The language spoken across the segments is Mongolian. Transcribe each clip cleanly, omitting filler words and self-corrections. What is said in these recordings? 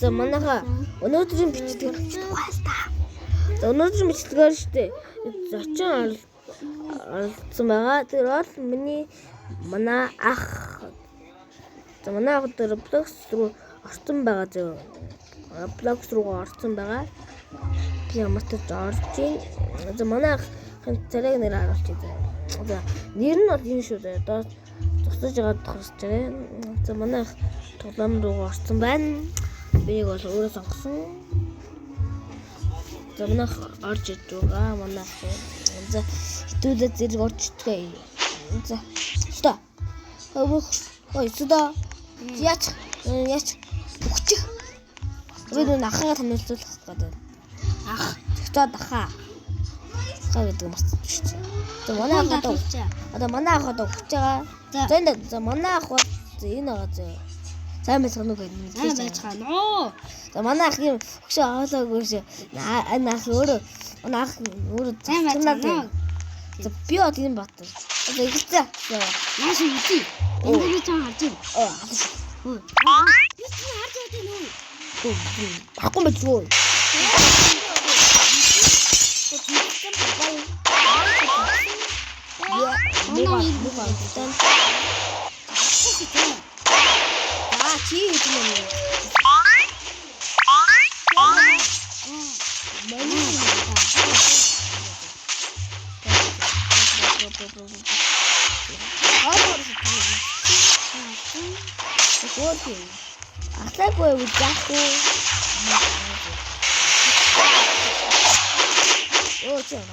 За манайха өнөөдрийн бичлэгээр байлаа. За өнөөдрийн бичлэгээр штэ зочин оролцсон байгаа. Тэр бол манай ах. За манай ах дээр Roblox руу орсон байгаа зөв. Roblox руу орсон байгаа. Би ямар ч орж ийн. За манай ах царайг нэр харуулчих. За нэр нь бол энэ шүү дээ. Доод зогсож байгаа тохирч байгаа. За манай ах тоглоом руу орсон байна. Бийг бол өөрөө сонгосон. За манай ах орж иж байгаа. Манай ах. За хитүүлээ зэрэг орж идгээ. За сюда. Ой сюда. Яач өгчих. Өөрөө ахыгаа танилцуулах гэдэг. Ах тэгтээ дахаа. Гэдэг юм байна шүү дээ. За манай ах одоо манай ах одоо өгч байгаа. За манай ах бол энэ байгаа зөө. Сайн байцгаана уу гэдэг. Сайн байцгаана уу. За манай ах юм өгшөө аваалаагүй шүү. Энэ ах өөрөө сайн байцгаана. За би одоо энэ бат. Одоо ихтэй. Яаш үгүй. Энд би чам харж байна. Би чи харж байна уу? Баггүй байж юу? Ахлаагүй үү яахгүй. Оо чам.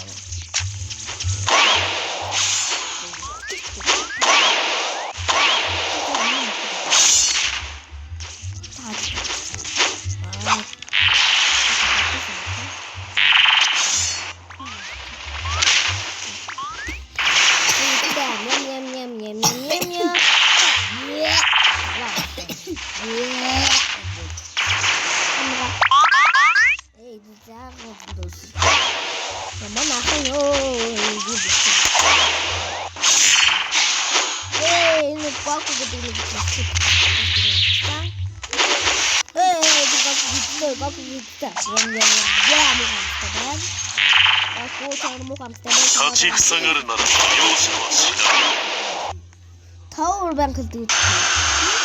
Tower bank do.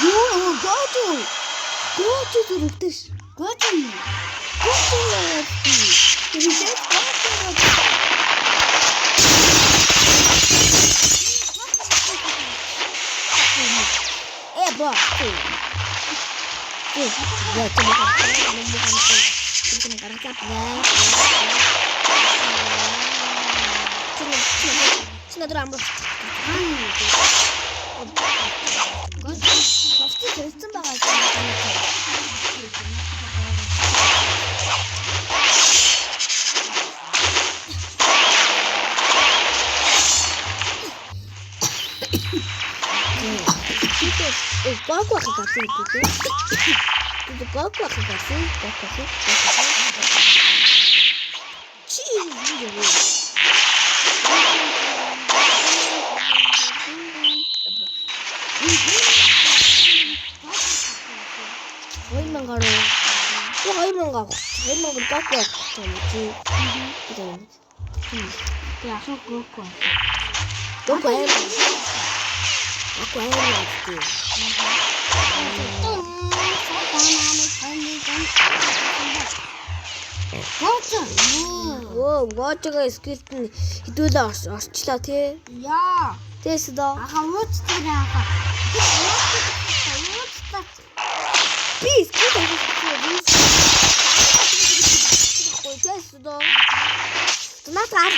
You go to the British. Go to. Watchгаа скелтэн хідүүлээ орчлаа тий. Яа. Тэс доо. Аха ууцтай аха. Би скелт авчихсан. Тэс доо. Тунатаа.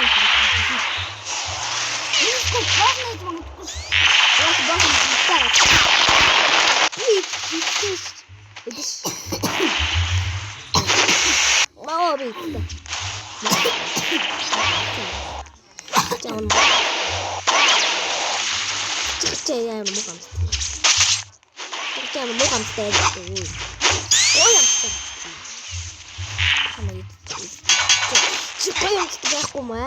Иско бахнет мамутку. Вот бахнет. Идиш. Маврит. Jangan percaya bukan stage itu. Oh yang sama itu. Siapa yang tidak aku mah?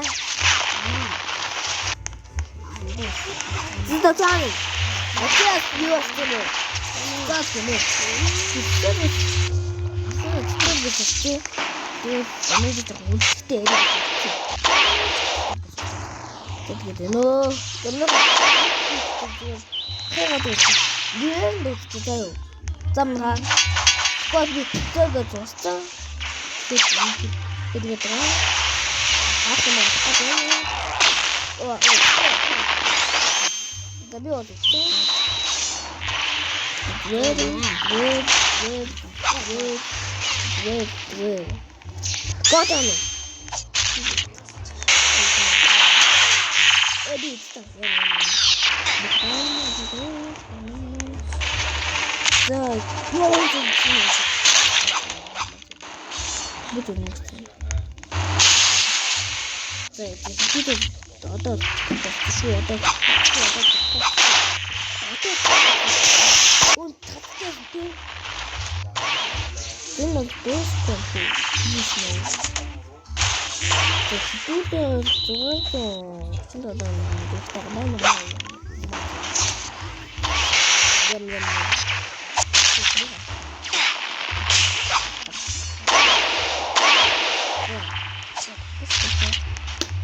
Sudah cari. Oke, dia sudah. Sudah semua. болчихсон. Тэгээд өнөөдөр жоо үлдэхтэй яриад байна. Тэгээд нөө гэмээр хайгаад үзсэн. Юу дүүцээ заяа. Замнаа. Гол би зөөгөө зурсан. Тэгээд аа. Ахмаа ахмаа. Оо. Gabi oldu. Red. Got on it. Edit stuff.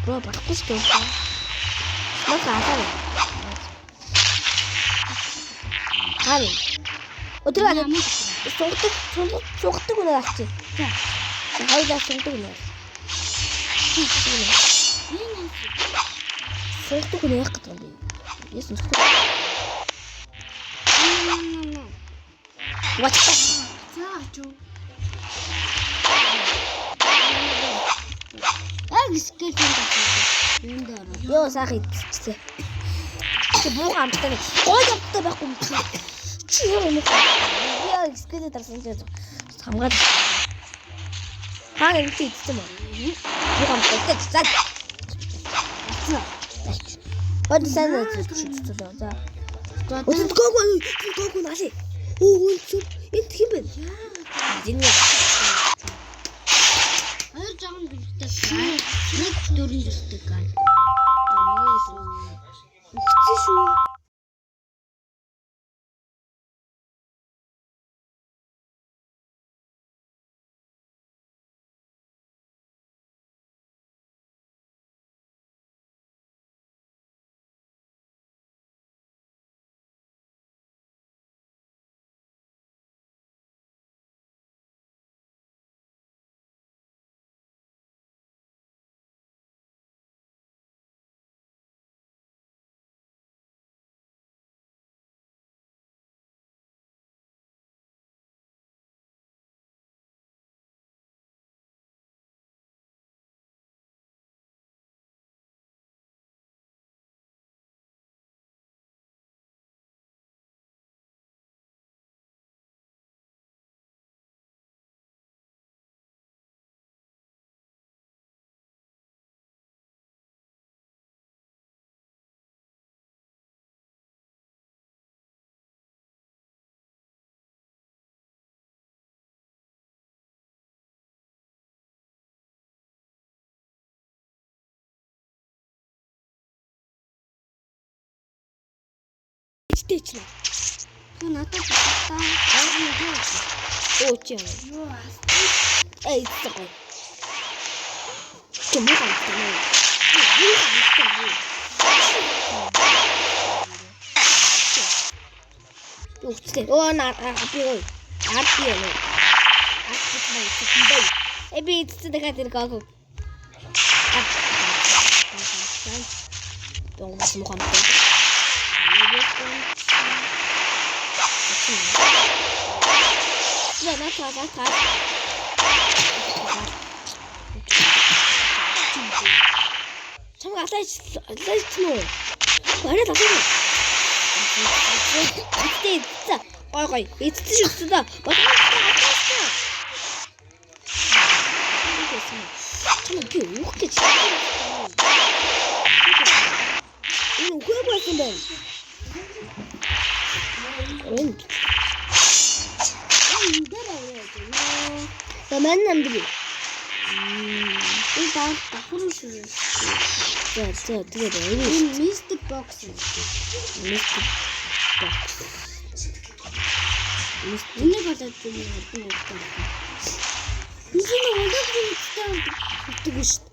Bro, bagus dong. Lo kata ya? Hari. Udah ada. Soktu guna aja. Hari dah soktu guna. Soktu guna ya ketemu. Yes, soktu. What's that? Yo sakit. Bukan ambil. Oh ya kita bakal. Cium muka. Ya sekali tersentuh. Sangat. Hari ini cuma. Bukan tersentuh. Ada sana sudah. Untuk kau nasi. Oh untuk ini kipen. Ini. Jangan ditekan. Ini turun ditekan. Tisu. Стечно. Она тут está. Очень. Эй, такой. Чему там стоит? О, на, опилой. Опилой. Опилой. Эби, ты такая как. Дом вас мухам. 네, 나 가. 잠깐, 사이즈 말해, 나 소리. 이때, 진짜. 아이고, 이 진짜 쓰다. 맞아, 정말 이게 어떻게 진짜. 이거 후회고 했는데. 나 맨날 들이. 일단 다 후루슈를. 자, 되게 돼. 미스트 박스. 오늘 가자 좀 어떤 거 없다. Тэгдэг шүү.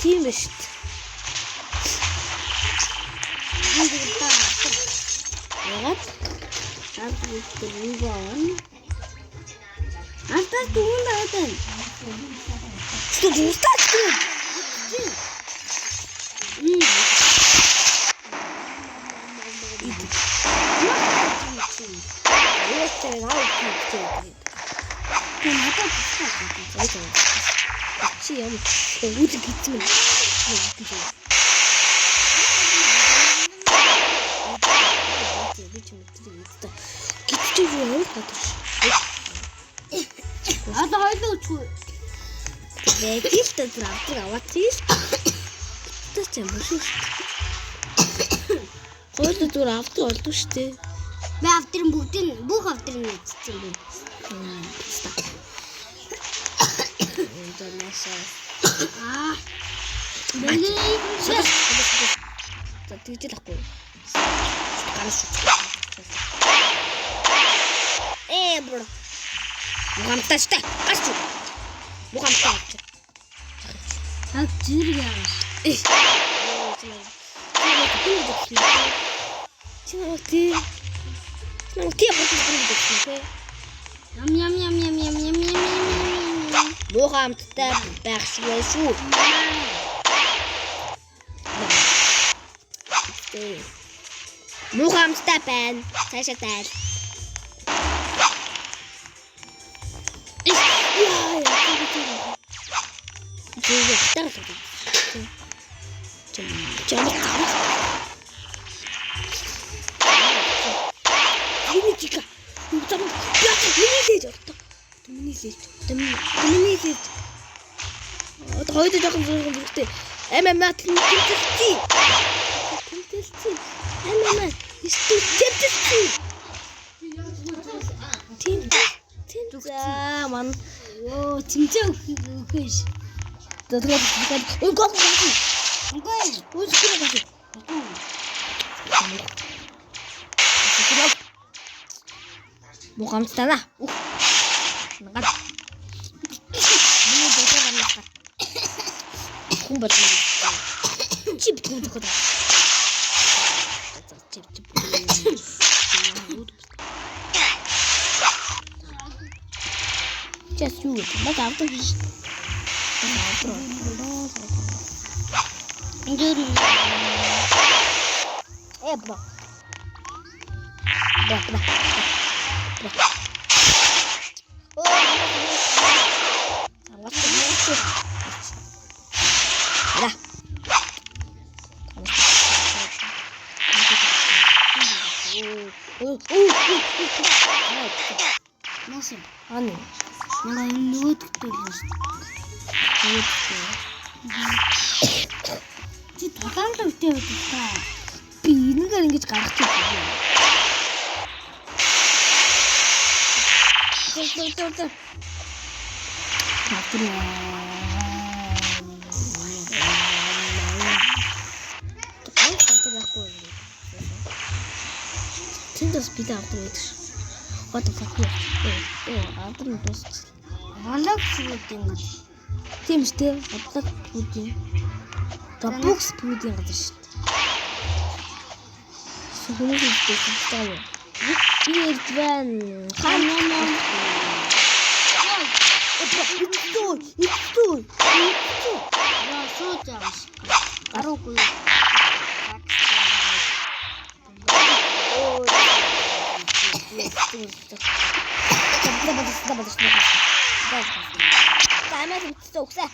Тийм биш шүү. Ягаад? Антас дүгнэ хатан. Студенттай. Чи юм үүдэн гитсэн юм. Гитчих юу вэ? Одоо хойлоо үгүй. Гэлтэй авдаг аваад тийш. Тэ ч юм шүү. Хойлоо зүгээр авдаг болдог шүү дээ. Би авдрын бүгдийг бүх авдрын эцсэн би. За тэгж л ахгүй. Ганц шүү. Бро. Мухамташтай. Гач. Мухамтай. Хаг зэрэг яаш. Ям. Мухамтай байх шүү. Мухамтай байна. Цаашаа тайл. Heute doch so richtig. Macht tэмтэлцээ. Ist du tэмтэлцээ. За ман Оо, тэмцээ өгөхөөш. тэгээд гол гол. Үгүй. Үгүй гол. Мухамтай на. Нагад. Хүн бод. Чип гүдэх. Чип. Just you. Mas авдаг биш. Ингээр. Бро. Насаа. Ани. Яга нөгөөдөгтэй л шүү. Чи талаалал өвтэй байдаг та. Би энэгээр ингэж гаргах юм. Хавтраа. Тэндээс бид авдаг байдаг ш. What the fuck? Авдаг нь дуусах. Моног фүүдийн гал. Тийм шүү дээ. Авдаг фүүдийн. Бокс фүүдийн газар шүү дээ. Сухны фүүдийн таа. Ирд ван. Ханаа. Итүү. Яа, шууд яваш. Гаруугүй. Таймер битсэн үгсэ.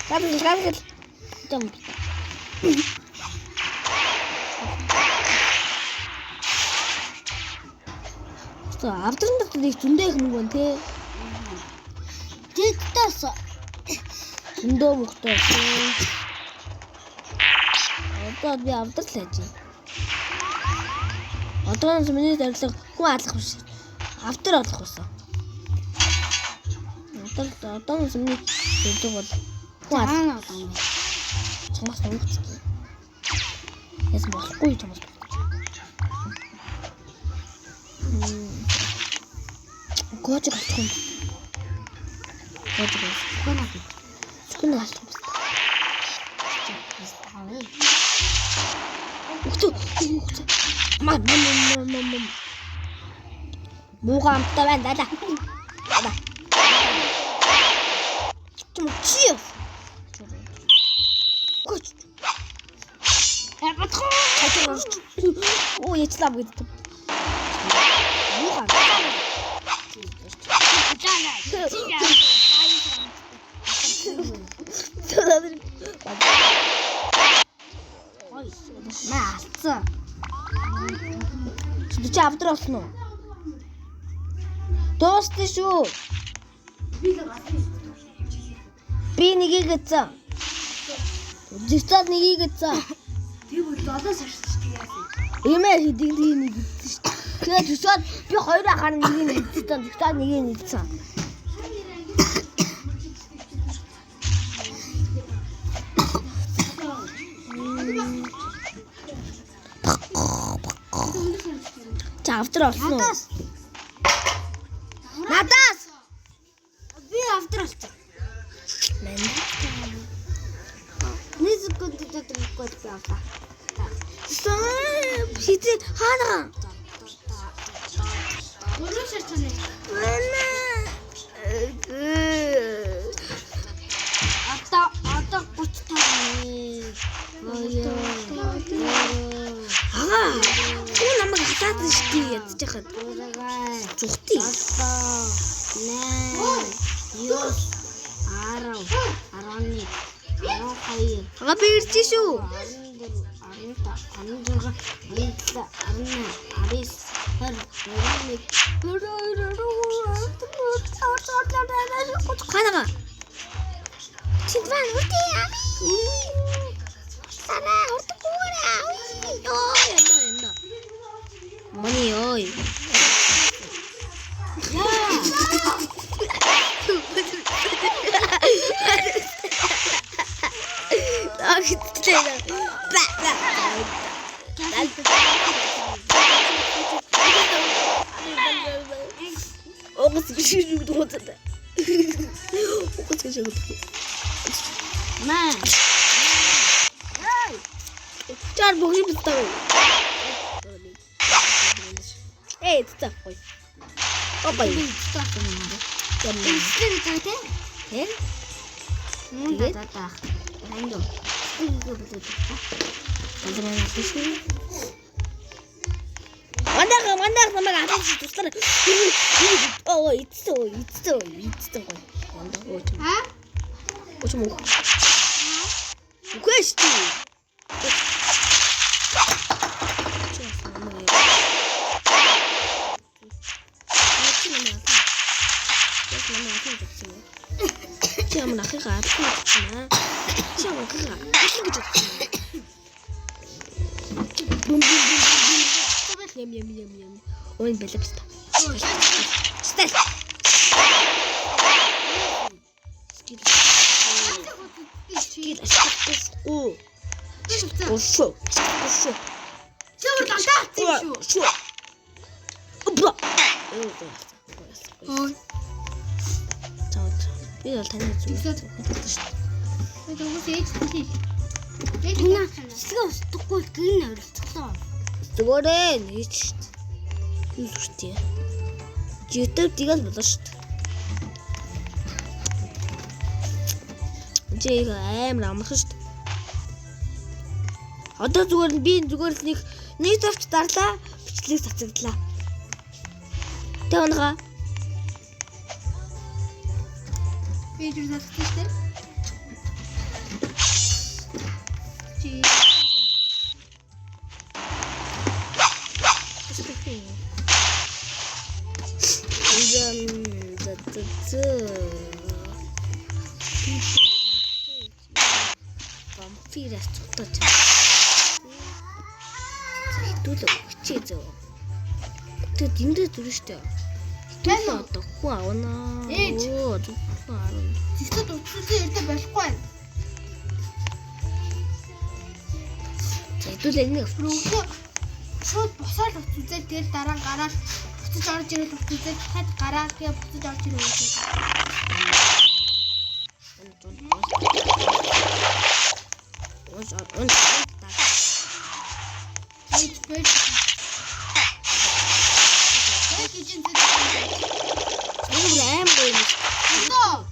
Габил. Том. За авдрын дээр нэг зөндөө их мөнгө байна те. Тэттээс Зөндөө мөнгөтэй. Одоо би авдарлаа чи. Одоо миний зорилго хүн алах биш. Автор олох байсан. Одоо миний зорилго бол хүн алах. Чамаас мөнгө. Яс болохгүй чамаас. Гожиг алах юм. Гожиг. Зүгэн алах юм. Үхтэ. Мам. Муугаа амттай байна даа. Чим чи. Гоч. Оо яцлаа гэдэг. Муугаа. Маалцаа. Чи авдралсан уу? Дуусна шүү. Би нэгийг гэсэн. Зөвхөн нэгийг гэсэн. Тэр бол 7 сарчдаг яасан. Эмээ хийдэг нэг гэсэн шүү. Тэгээд зөвхөн би хоёр ахаар нэгийг нэгдсэн. Зөвхөн нэгийг нэгдсэн. Авдар олсон уу? Надаас. Би авдар олсон. Мэн. Низэкэд дэдэгэд би авлаа. Хизээ хаана? Өөрөө шатны. Мана. Одоо 30 тагны. Аа. Юу намайг хатаад штий ядж хахад. Зүхтий. 12. Ага би ирж шүү. 14 Ханаага. Чиндван үрдээ. Санаа үрдгүүрээ. Йоо янда. Мани ой. Огос бишиж дуудаад. Огос гэж яагаад. Маа. Чар богино битээ. Эй, цаахгүй. Опа. Эн? Тэгээд Татах. Энд. Мандаа намайг атаж туслаа. Оо, ицсэн. Мандаа ууч. Аа? Ууч муу. Үгүй шүү. Чам нахигаа атчихна. Чам нахигаа атчих гэж бодсон. Бум. Ям. Ой бэлэвста. Стал. Оо. Шо. Чамд антаац шүү. Шо. Опа. Ой. Би бол таны зүгт. Тэгээс ээж тий. Эна хэсгээ устдаггүй гин оролцоглоо. Зүгээрээ нээч шүү дээ. Юу зүгтээ. YouTube тэгэл болоо шүү дээ. Жиг амар амархан шүү дээ. Одоо зүгээр нь би зүгээр л нэг тавч дарлаа, бичлэг цацагдлаа. Тэ унага. Би юу засчих тийм. Чи. Вампирас цогтож. Хэдүүлээ хүчээ зөө. Тэг эндээ зүрх штэ. Хэдүүлээ одоо хүн авнаа. Оо зөвхөн авна. Зэсэд утсаа ирдэ болохгүй байна. Хэдүүлээ нэг Рүүхээ шууд босоод утсаа тэгэл дараа гараад буцаж орж ирэл үзээд хад гараагаа буцаж орж ирэл үзээд. Бэт. Эжин зэт. Аим гоё. Өдөө.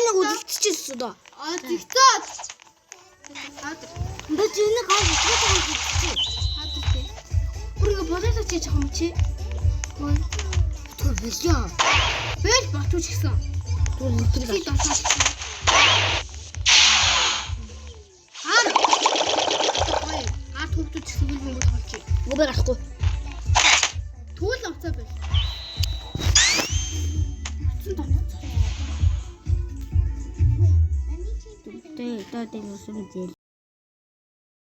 Нэг үлдчихсэн доо. Тэгтээд. Бод энэ гоо үлдчихсэн. Хаадаг тий. Бүргээ болоосоо чи жахам чи. Хөөе. Тэр бэлээ. Бэл батууч гисэн. Тэр үлдрийг Хаа. Хөөе. Төвдөж гисэн үл мөнгө толч. Гүбэр ахгүй. Түүл авцаа бэл. Тэ даа дэм үсэг дээ.